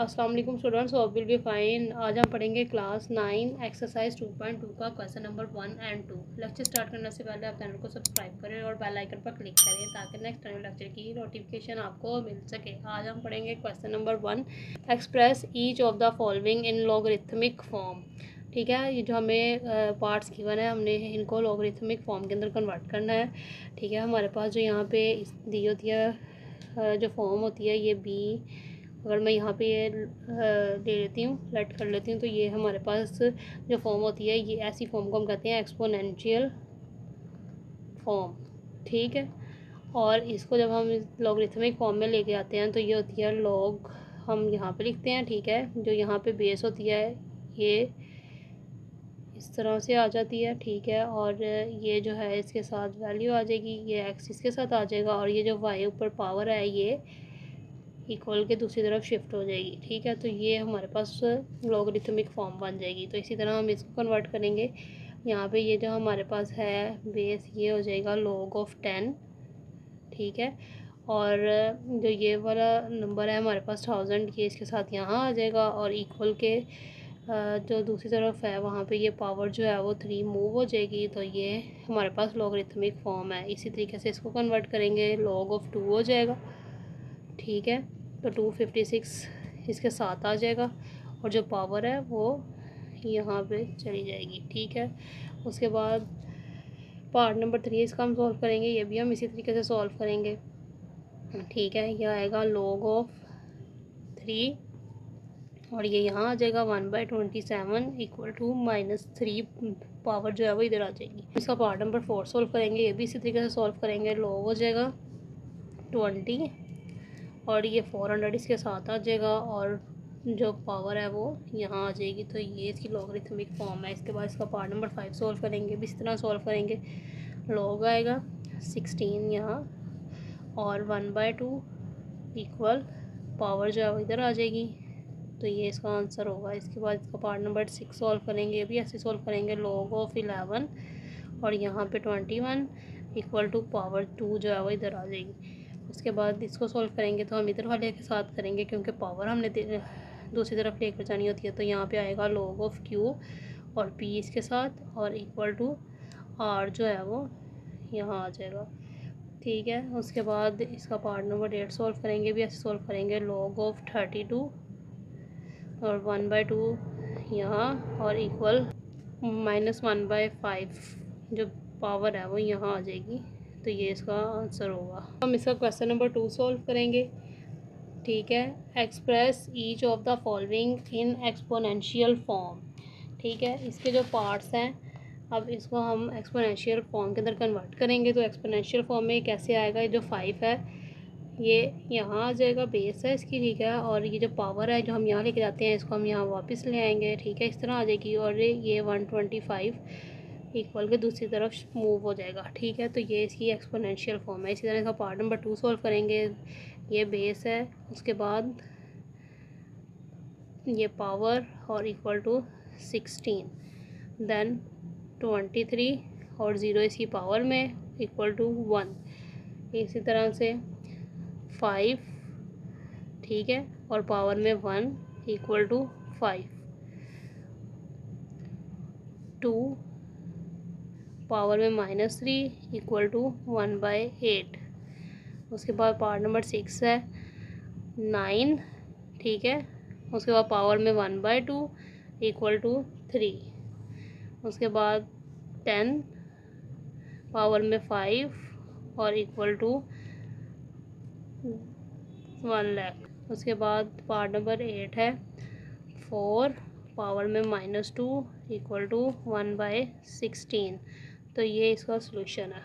अस्सलाम वालेकुम students, hope will be fine. आज हम पढ़ेंगे क्लास 9 एक्सरसाइज 2.2 का question number 1 and 2। Lecture start करने से पहले आप चैनल को सब्सक्राइब करें और बेल आइकन पर क्लिक करें ताकि नेक्स्ट टाइम लेक्चर की नोटिफिकेशन आपको मिल सके। आज हम पढ़ेंगे question number 1, express each of the following in logarithmic form. ठीक है, ये जो हमें पार्ट्स गिवन है, हमने इनको लॉगरिथमिक फॉर्म के अंदर कन्वर्ट करना है। ठीक है, हमारे पास जो यहाँ पे दी होती है जो फॉर्म होती है ये बी, अगर मैं यहाँ पे ये ले लेती हूँ, लेट कर लेती हूँ, तो ये हमारे पास जो फॉर्म होती है ये ऐसी फॉर्म को हम कहते हैं एक्सपोनेंशियल फॉर्म। ठीक है, और इसको जब हम लॉगरिथमिक फॉर्म में लेके आते हैं तो ये होती है लॉग, हम यहाँ पे लिखते हैं। ठीक है, जो यहाँ पे बेस होती है ये इस तरह से आ जाती है। ठीक है, और ये जो है इसके साथ वैल्यू आ जाएगी, ये एक्स इसके साथ आ जाएगा, और ये जो वाई ऊपर पावर है ये इक्वल के दूसरी तरफ शिफ्ट हो जाएगी। ठीक है, तो ये हमारे पास लॉगरिथमिक फॉर्म बन जाएगी। तो इसी तरह हम इसको कन्वर्ट करेंगे। यहाँ पे ये जो हमारे पास है बेस, ये हो जाएगा log of 10। ठीक है, और जो ये वाला नंबर है हमारे पास 1000, ये इसके साथ यहाँ आ जाएगा, और इक्वल के जो दूसरी तरफ है वहाँ पे ये पावर जो है वो 3 मूव हो जाएगी। तो ये हमारे पास लॉगरिथमिक फॉर्म है। इसी तरीके से इसको कन्वर्ट करेंगे, log of 2 हो जाएगा। ठीक है, तो 256 इसके साथ आ जाएगा, और जो पावर है वो यहाँ पे चली जाएगी। ठीक है, उसके बाद पार्ट नंबर 3 इसका हम सॉल्व करेंगे, ये भी हम इसी तरीके से सॉल्व करेंगे। ठीक है, यह आएगा log of 3, और ये यहाँ आ जाएगा 1/27 इक्वल टू -3, पावर जो है वो इधर आ जाएगी। इसका पार्ट नंबर 4 सॉल्व करेंगे, ये भी इसी तरीके से सॉल्व करेंगे। log हो जाएगा 20, और ये 400 इसके साथ आ जाएगा, और जो पावर है वो यहाँ आ जाएगी। तो ये इसकी लॉगरिथमिक फॉर्म है। इसके बाद इसका पार्ट नंबर 5 सॉल्व करेंगे, भी इस तरह सॉल्व करेंगे। log आएगा 16 यहाँ, और 1/2 इक्वल पावर जो है वो इधर आ जाएगी। तो ये इसका आंसर होगा। इसके बाद इसका पार्ट नंबर 6 सॉल्व करेंगे, ये भी ऐसे सॉल्व करेंगे। log of 11, और यहाँ पे 21 इक्वल टू पावर 2 जो है वो इधर आ जाएगी। उसके बाद इसको सॉल्व करेंगे तो हम इधर वाले के साथ करेंगे, क्योंकि पावर हमने दूसरी तरफ लेकर जानी होती है। तो यहाँ पे आएगा log of q, और p इसके साथ, और इक्वल टू r जो है वो यहाँ आ जाएगा। ठीक है, उसके बाद इसका पार्ट नंबर 8 सॉल्व करेंगे, भी ऐसे सॉल्व करेंगे। log of 32, और 1/2 यहाँ, और इक्वल -1/5 जो पावर है वो यहाँ आ जाएगी। तो ये इसका आंसर होगा। हम इसका क्वेश्चन नंबर 2 सॉल्व करेंगे। ठीक है, express each of the following in exponential form. ठीक है, इसके जो पार्ट्स हैं, अब इसको हम एक्सपोनेंशियल फॉर्म के अंदर कन्वर्ट करेंगे। तो एक्सपोनेंशियल फॉर्म में कैसे आएगा, ये जो 5 है ये यहाँ आ जाएगा, बेस है इसकी। ठीक है, और ये जो पावर है जो हम यहाँ लेके जाते हैं, इसको हम यहाँ वापस ले आएंगे। ठीक है, इस तरह आ जाएगी, और ये 125 इक्वल के दूसरी तरफ मूव हो जाएगा। ठीक है, तो ये इसकी एक्सपोनेंशियल फॉर्म है। इसी तरह का पार्ट नंबर 2 सॉल्व करेंगे। ये बेस है, उसके बाद ये पावर, और इक्वल टू 16, देन 23, और 0 इसकी पावर में इक्वल टू 1। इसी तरह से 5, ठीक है, और पावर में 1 इक्वल टू 5, 2 पावर में -3 इक्वल टू 1/8। उसके बाद पार्ट नंबर 6 है 9। ठीक है, उसके बाद पावर में 1/2 इक्वल टू 3। उसके बाद 10 पावर में 5, और इक्वल टू 1 लाख। उसके बाद पार्ट नंबर 8 है 4 पावर में -2 इक्वल टू 1/16। तो ये इसका सलूशन है।